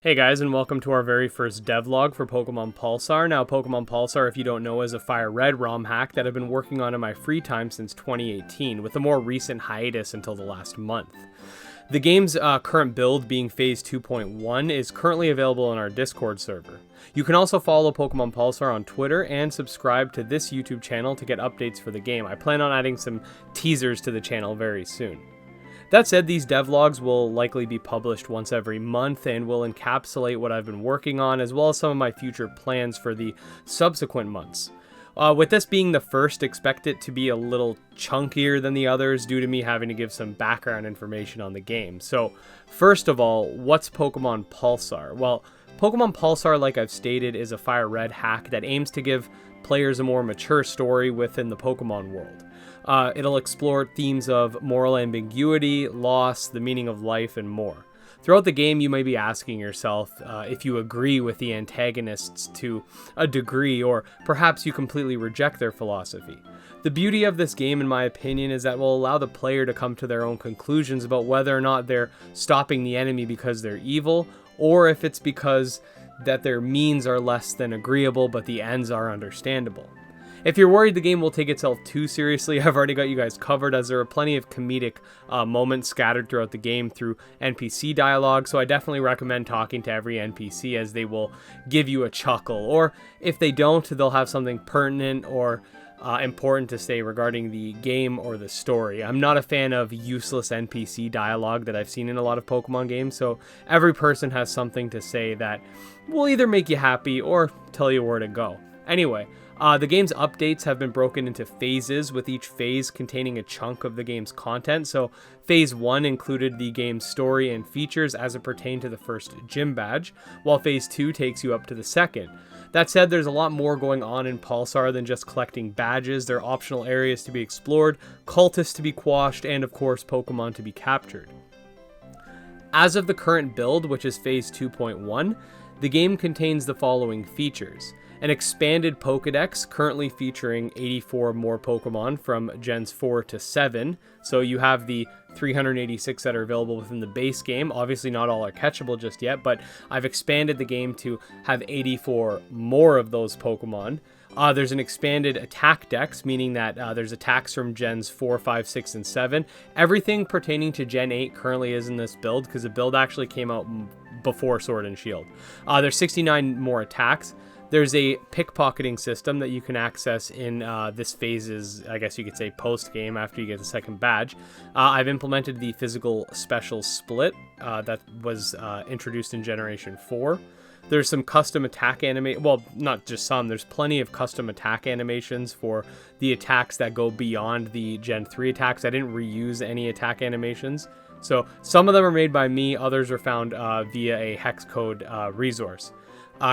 Hey guys, and welcome to our very first devlog for Pokemon Pulsar. Now, Pokemon Pulsar, if you don't know, is a Fire Red ROM hack that I've been working on in my free time since 2018, with a more recent hiatus until the last month. The game's current build, being Phase 2.1, is currently available on our Discord server. You can also follow Pokemon Pulsar on Twitter and subscribe to this YouTube channel to get updates for the game. I plan on adding some teasers to the channel very soon. That said, these devlogs will likely be published once every month and will encapsulate what I've been working on, as well as some of my future plans for the subsequent months. With this being the first, expect it to be a little chunkier than the others due to me having to give some background information on the game. So, first of all, what's Pokemon Pulsar? Well, Pokemon Pulsar, like I've stated, is a Fire Red hack that aims to give players a more mature story within the Pokemon world. It'll explore themes of moral ambiguity, loss, the meaning of life, and more. Throughout the game, you may be asking yourself if you agree with the antagonists to a degree, or perhaps you completely reject their philosophy. The beauty of this game, in my opinion, is that it will allow the player to come to their own conclusions about whether or not they're stopping the enemy because they're evil, or if it's because that their means are less than agreeable, but the ends are understandable. If you're worried the game will take itself too seriously, I've already got you guys covered, as there are plenty of comedic moments scattered throughout the game through NPC dialogue, so I definitely recommend talking to every NPC, as they will give you a chuckle, or if they don't, they'll have something pertinent or important to say regarding the game or the story. I'm not a fan of useless NPC dialogue that I've seen in a lot of Pokemon games, so every person has something to say that will either make you happy or tell you where to go. Anyway, the game's updates have been broken into phases, with each phase containing a chunk of the game's content. So Phase 1 included the game's story and features as it pertained to the first gym badge, while Phase 2 takes you up to the second. That said, there's a lot more going on in Pulsar than just collecting badges. There are optional areas to be explored, cultists to be quashed, and of course Pokemon to be captured. As of the current build, which is Phase 2.1, the game contains the following features. An expanded Pokedex, currently featuring 84 more Pokemon from Gens 4 to 7. So you have the 386 that are available within the base game. Obviously not all are catchable just yet, but I've expanded the game to have 84 more of those Pokemon. There's an expanded attack dex, meaning that there's attacks from Gens 4, 5, 6, and 7. Everything pertaining to Gen 8 currently is in this build, because the build actually came out before Sword and Shield. There's 69 more attacks. There's a pickpocketing system that you can access in this phase's, I guess you could say, post-game after you get the second badge. I've implemented the physical special split that was introduced in Generation 4. There's some custom attack well, not just some, there's plenty of custom attack animations for the attacks that go beyond the Gen 3 attacks. I didn't reuse any attack animations. So some of them are made by me, others are found via a hex code resource.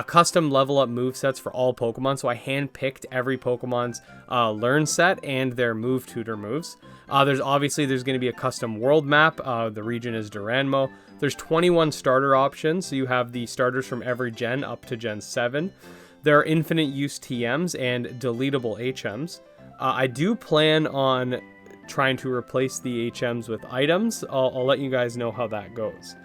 Custom level up movesets for all Pokemon, so I hand-picked every Pokemon's learn set and their move tutor moves. There's going to be a custom world map. The region is Duranmo. There's 21 starter options, so you have the starters from every gen up to Gen 7. There are infinite use TMs and deletable HMs. I do plan on trying to replace the HMs with items. I'll let you guys know how that goes.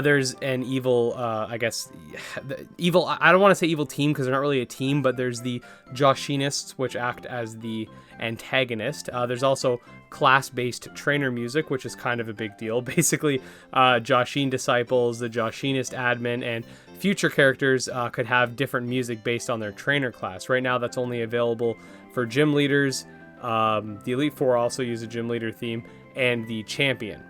There's an evil, I don't want to say evil team because they're not really a team, but there's the Joshinists, which act as the antagonist. There's also class-based trainer music, which is kind of a big deal. Basically, Joshin disciples, the Joshinist admin, and future characters could have different music based on their trainer class. Right now, that's only available for gym leaders. The Elite Four also use a gym leader theme, and the champion.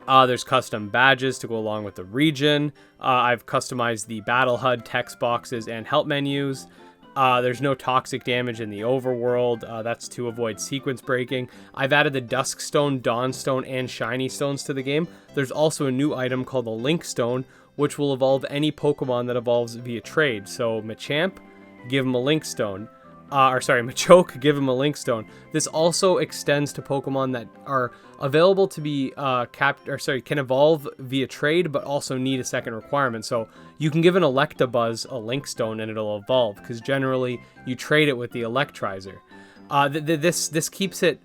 There's custom badges to go along with the region. I've customized the battle HUD, text boxes, and help menus. There's no toxic damage in the overworld. That's to avoid sequence breaking. I've added the Dusk Stone, Dawn Stone, and Shiny Stones to the game. There's also a new item called the Link Stone, which will evolve any Pokemon that evolves via trade. So Machamp, give him a Link Stone. Machoke, give him a Link Stone. This also extends to Pokemon that are available to be can evolve via trade, but also need a second requirement. So you can give an Electabuzz a Link Stone and it'll evolve, because generally you trade it with the Electrizer. This keeps it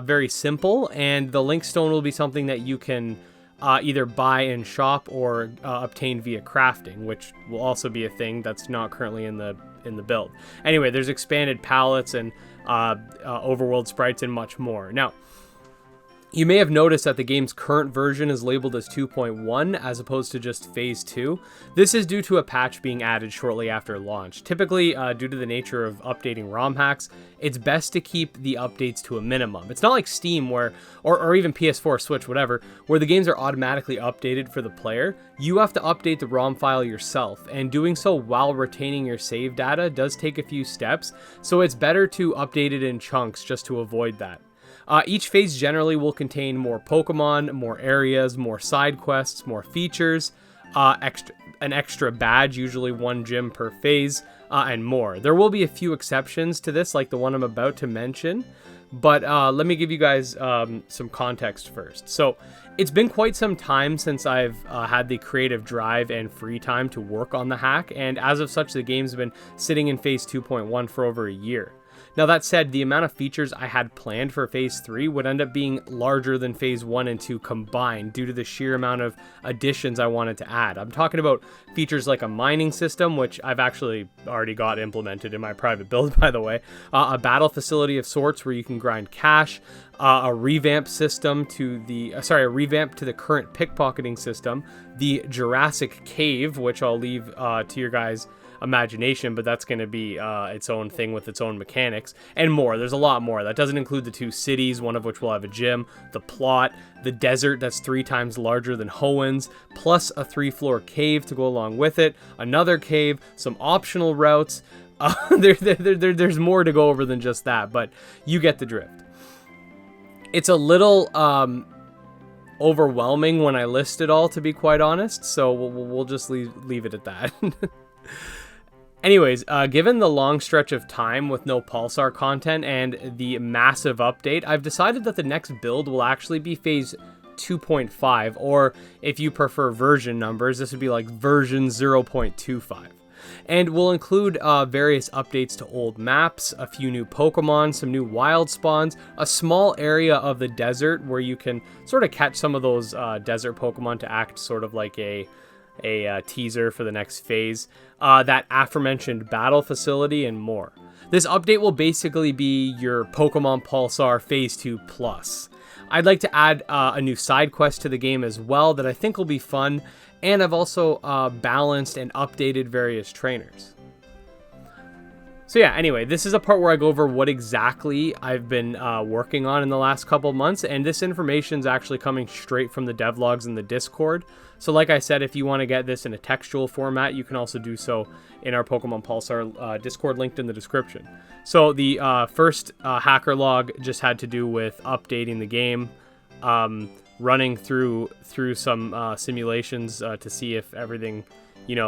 very simple, and the Link Stone will be something that you can either buy in shop or obtain via crafting, which will also be a thing that's not currently in the build. Anyway, there's expanded palettes and overworld sprites and much more. Now, you may have noticed that the game's current version is labeled as 2.1 as opposed to just Phase 2. This is due to a patch being added shortly after launch. Typically, due to the nature of updating ROM hacks, it's best to keep the updates to a minimum. It's not like Steam where, or even PS4, Switch, whatever, where the games are automatically updated for the player. You have to update the ROM file yourself, and doing so while retaining your save data does take a few steps, so it's better to update it in chunks just to avoid that. Each phase generally will contain more Pokemon, more areas, more side quests, more features, an extra badge, usually one gym per phase, and more. There will be a few exceptions to this, like the one I'm about to mention, but let me give you guys some context first. So, it's been quite some time since I've had the creative drive and free time to work on the hack, and as of such, the game's been sitting in Phase 2.1 for over a year. Now that said, the amount of features I had planned for Phase 3 would end up being larger than Phase 1 and 2 combined due to the sheer amount of additions I wanted to add. I'm talking about features like a mining system, which I've actually already got implemented in my private build, by the way, a battle facility of sorts where you can grind cash, a revamp to the current pickpocketing system, the Jurassic Cave, which I'll leave to your guys' imagination, but that's going to be its own thing with its own mechanics, and more. There's a lot more. That doesn't include the 2 cities, one of which will have a gym, the plot, the desert that's 3 times larger than Hoenns, plus a 3-floor cave to go along with it, another cave, some optional routes. There's more to go over than just that, but you get the drift. It's a little overwhelming when I list it all, to be quite honest, so we'll just leave it at that. Anyways, given the long stretch of time with no Pulsar content and the massive update, I've decided that the next build will actually be Phase 2.5, or if you prefer version numbers, this would be like version 0.25. And will include various updates to old maps, a few new Pokemon, some new wild spawns, a small area of the desert where you can sort of catch some of those desert Pokemon to act sort of like a teaser for the next phase, that aforementioned battle facility, and more. This update will basically be your Pokemon Pulsar Phase 2 Plus. I'd like to add a new side quest to the game as well that I think will be fun, and I've also balanced and updated various trainers. So yeah, anyway, this is a part where I go over what exactly I've been working on in the last couple months, and this information is actually coming straight from the devlogs in the Discord. So like I said, if you want to get this in a textual format, you can also do so in our Pokemon Pulsar Discord linked in the description. So the first hacker log just had to do with updating the game, running through some simulations to see if everything,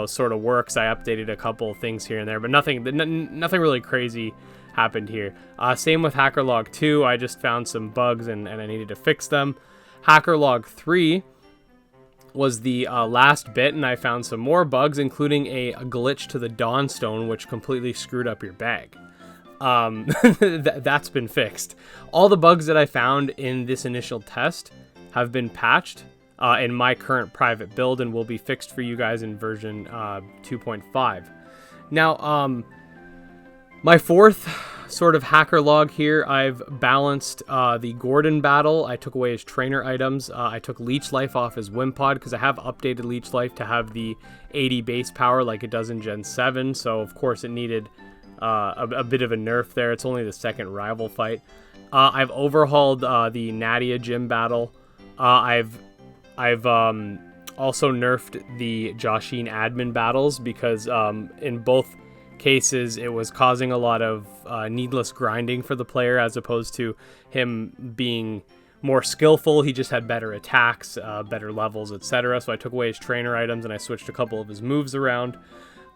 sort of works. I updated a couple of things here and there, but nothing really crazy happened here. Same with Hacker Log 2. I just found some bugs and I needed to fix them. Hacker Log 3 was the last bit, and I found some more bugs, including a glitch to the Dawnstone, which completely screwed up your bag. That's been fixed. All the bugs that I found in this initial test have been patched in my current private build and will be fixed for you guys in version 2.5. Now, my fourth sort of hacker log here, I've balanced the Gordon battle. I took away his trainer items. I took Leech Life off his Wimpod because I have updated Leech Life to have the 80 base power like it does in Gen 7. So, of course, it needed a bit of a nerf there. It's only the second rival fight. I've overhauled the Nadia gym battle. I've also nerfed the Joshin admin battles because in both cases it was causing a lot of needless grinding for the player as opposed to him being more skillful. He just had better attacks, better levels, etc. So I took away his trainer items and I switched a couple of his moves around.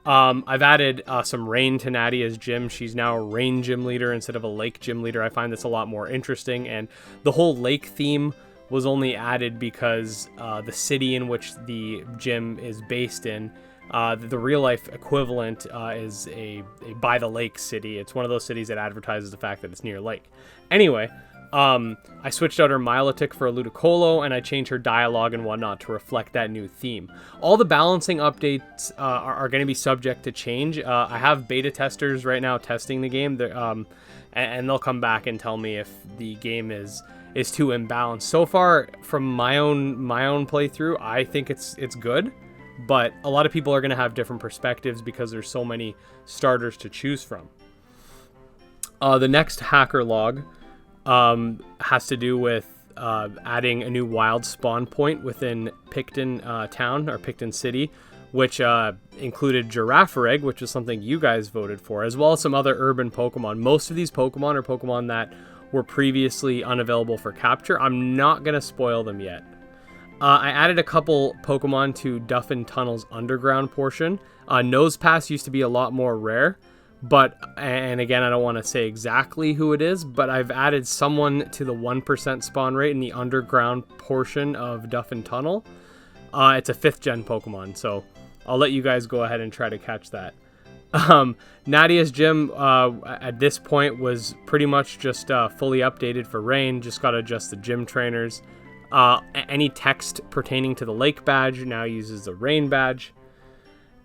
I've added some rain to Nadia's gym. She's now a rain gym leader instead of a lake gym leader. I find this a lot more interesting, and the whole lake theme was only added because the city in which the gym is based in, the real life equivalent is a by the lake city. It's one of those cities that advertises the fact that it's near a lake. Anyway, I switched out her Milotic for a Ludicolo, and I changed her dialogue and whatnot to reflect that new theme. All the balancing updates are going to be subject to change. I have beta testers right now testing the game, and they'll come back and tell me if the game is too imbalanced. So far, from my own playthrough, I think it's good, but a lot of people are going to have different perspectives because there's so many starters to choose from. The next hacker log has to do with adding a new wild spawn point within Picton town, or Picton city, which included Girafarig, which is something you guys voted for, as well as some other urban Pokemon. Most of these Pokemon are Pokemon that were previously unavailable for capture. I'm not going to spoil them yet. I added a couple Pokemon to Duffin Tunnel's underground portion. Nosepass used to be a lot more rare, but, and again, I don't want to say exactly who it is, but I've added someone to the 1% spawn rate in the underground portion of Duffin Tunnel. It's a 5th gen Pokemon, so I'll let you guys go ahead and try to catch that. Nadia's gym at this point was pretty much just fully updated for rain. Just got to adjust the gym trainers. Any text pertaining to the lake badge now uses the rain badge.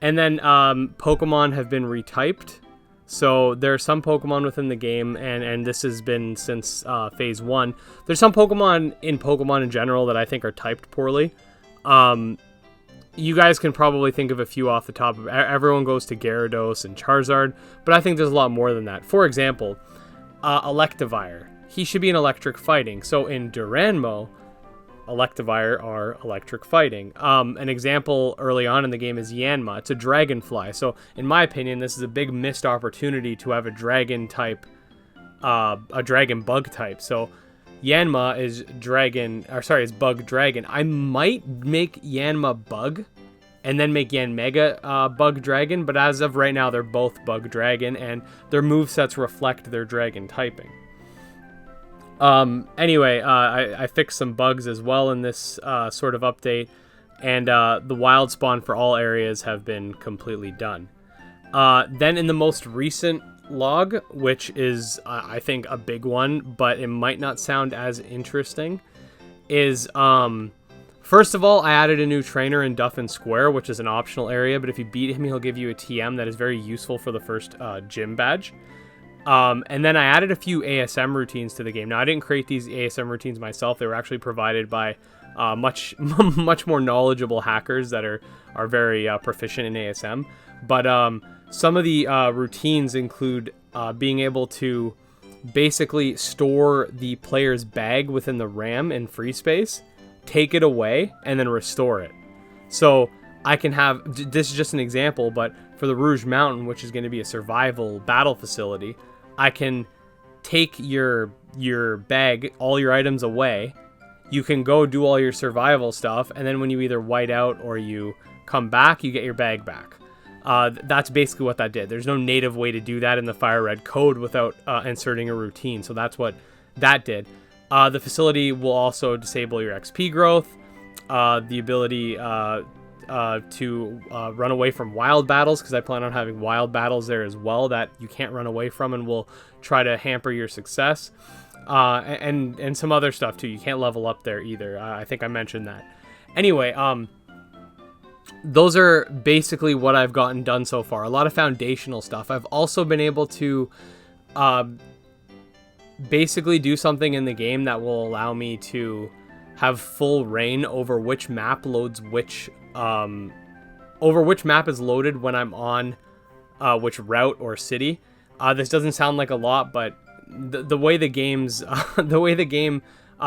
And then Pokemon have been retyped. So there are some Pokemon within the game, and this has been since Phase 1. There's some Pokemon in general that I think are typed poorly. You guys can probably think of a few off the top of... Everyone goes to Gyarados and Charizard, but I think there's a lot more than that. For example, Electivire. He should be an electric fighting. So in Duranmo, Electivire are electric fighting. An example early on in the game is Yanma. It's a dragonfly. So in my opinion, this is a big missed opportunity to have a dragon type, a dragon bug type. So Yanma is is bug dragon. I might make Yanma bug and then make Yanmega bug dragon, but as of right now, they're both bug dragon, and their movesets reflect their dragon typing. Anyway, I fixed some bugs as well in this sort of update, and the wild spawn for all areas have been completely done. Then in the most recent log, which is I think a big one, but it might not sound as interesting, is first of all, I added a new trainer in Duffin Square, which is an optional area, but if you beat him, he'll give you a TM that is very useful for the first gym badge. And then I added a few ASM routines to the game. Now, I didn't create these ASM routines myself. They were actually provided by much more knowledgeable hackers that are very proficient in ASM. But some of the routines include being able to basically store the player's bag within the RAM in free space, take it away, and then restore it. So I can have, this is just an example, but for the Rouge Mountain, which is going to be a survival battle facility, I can take your bag, all your items away. You can go do all your survival stuff, and then when you either white out or you come back, you get your bag back. That's basically what that did. There's no native way to do that in the Fire Red code without inserting a routine, so that's what that did. The facility will also disable your XP growth, the ability to run away from wild battles, because I plan on having wild battles there as well that you can't run away from and will try to hamper your success, and some other stuff too. You can't level up there either. I think I mentioned that. Anyway, those are basically what I've gotten done so far. A lot of foundational stuff. I've also been able to basically do something in the game that will allow me to have full reign over which map loads which which map is loaded when I'm on which route or city. This doesn't sound like a lot, but the way the game's the game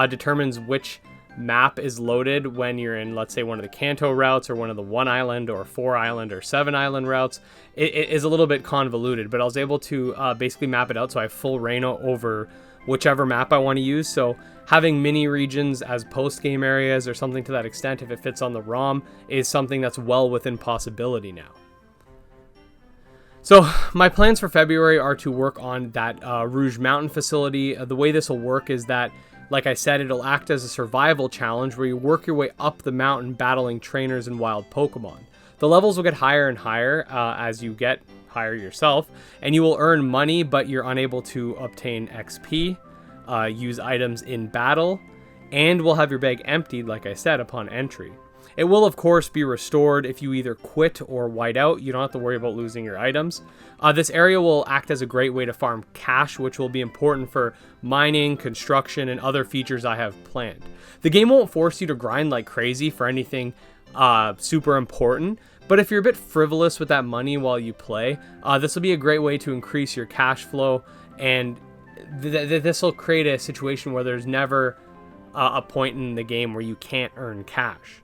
determines which map is loaded when you're in, let's say, one of the Kanto routes or one of the 1 island or 4 island or 7 island routes, it is a little bit convoluted, but I was able to basically map it out so I have full reign over whichever map I want to use. So having mini regions as post-game areas or something to that extent, if it fits on the ROM, is something that's well within possibility now. So my plans for February are to work on that Rouge Mountain facility. The way this will work is that, like I said, it'll act as a survival challenge where you work your way up the mountain battling trainers and wild Pokemon. The levels will get higher and higher as you get higher yourself, and you will earn money, but you're unable to obtain XP. use items in battle, and will have your bag emptied, like I said, upon entry. It will, of course, be restored if you either quit or white out. You don't have to worry about losing your items. This area will act as a great way to farm cash, which will be important for mining, construction, and other features I have planned. The game won't force you to grind like crazy for anything super important, but if you're a bit frivolous with that money while you play, this will be a great way to increase your cash flow, and this will create a situation where there's never a point in the game where you can't earn cash.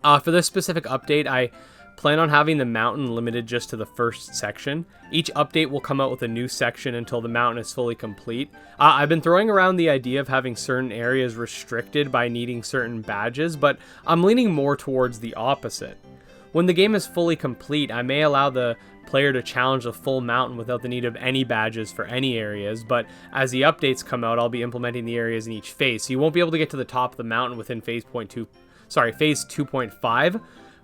For this specific update, I plan on having the mountain limited just to the first section. Each update will come out with a new section until the mountain is fully complete. I've been throwing around the idea of having certain areas restricted by needing certain badges, but I'm leaning more towards the opposite. When the game is fully complete, I may allow the player to challenge the full mountain without the need of any badges for any areas, but as the updates come out, I'll be implementing the areas in each phase. So you won't be able to get to the top of the mountain within phase 2.5,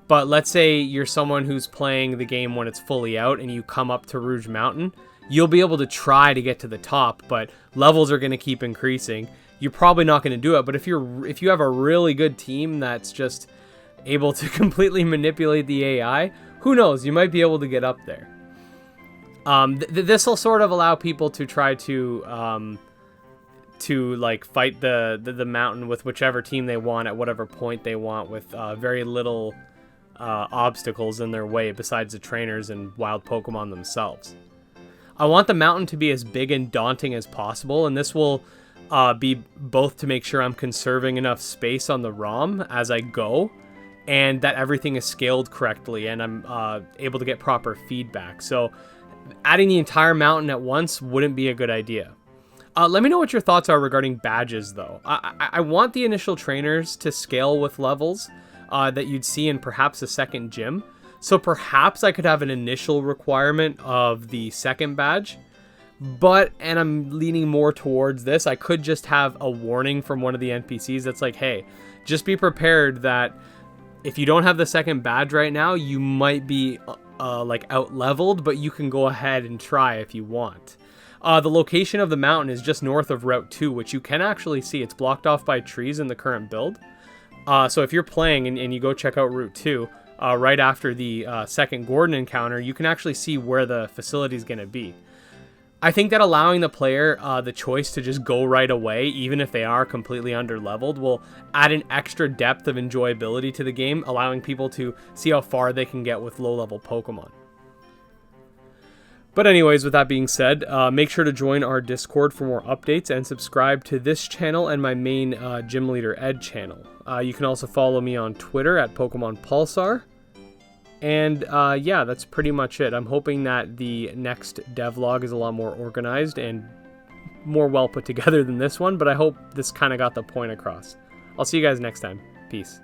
but let's say you're someone who's playing the game when it's fully out and you come up to Rouge Mountain, you'll be able to try to get to the top, but levels are going to keep increasing. You're probably not going to do it, but if you have a really good team that's just able to completely manipulate the AI, who knows, you might be able to get up there. This will sort of allow people to try to like fight the mountain with whichever team they want at whatever point they want, with very little obstacles in their way besides the trainers and wild Pokemon themselves. I want the mountain to be as big and daunting as possible, and this will be both to make sure I'm conserving enough space on the ROM as I go, and that everything is scaled correctly and I'm able to get proper feedback. So adding the entire mountain at once wouldn't be a good idea. Let me know what your thoughts are regarding badges, though. I want the initial trainers to scale with levels that you'd see in perhaps a second gym. So perhaps I could have an initial requirement of the second badge, and I'm leaning more towards this, I could just have a warning from one of the NPCs that's like, hey, just be prepared that if you don't have the second badge right now, you might be like out leveled, but you can go ahead and try if you want. The location of the mountain is just north of Route 2, which you can actually see. It's blocked off by trees in the current build. So if you're playing and you go check out Route 2, right after the second Gordon encounter, you can actually see where the facility is going to be. I think that allowing the player the choice to just go right away, even if they are completely under-leveled, will add an extra depth of enjoyability to the game, allowing people to see how far they can get with low-level Pokemon. But anyways, with that being said, make sure to join our Discord for more updates and subscribe to this channel and my main Gym Leader Ed channel. You can also follow me on Twitter at Pokemon Pulsar. And yeah, that's pretty much it. I'm hoping that the next devlog is a lot more organized and more well put together than this one, but I hope this kind of got the point across. I'll see you guys next time. Peace.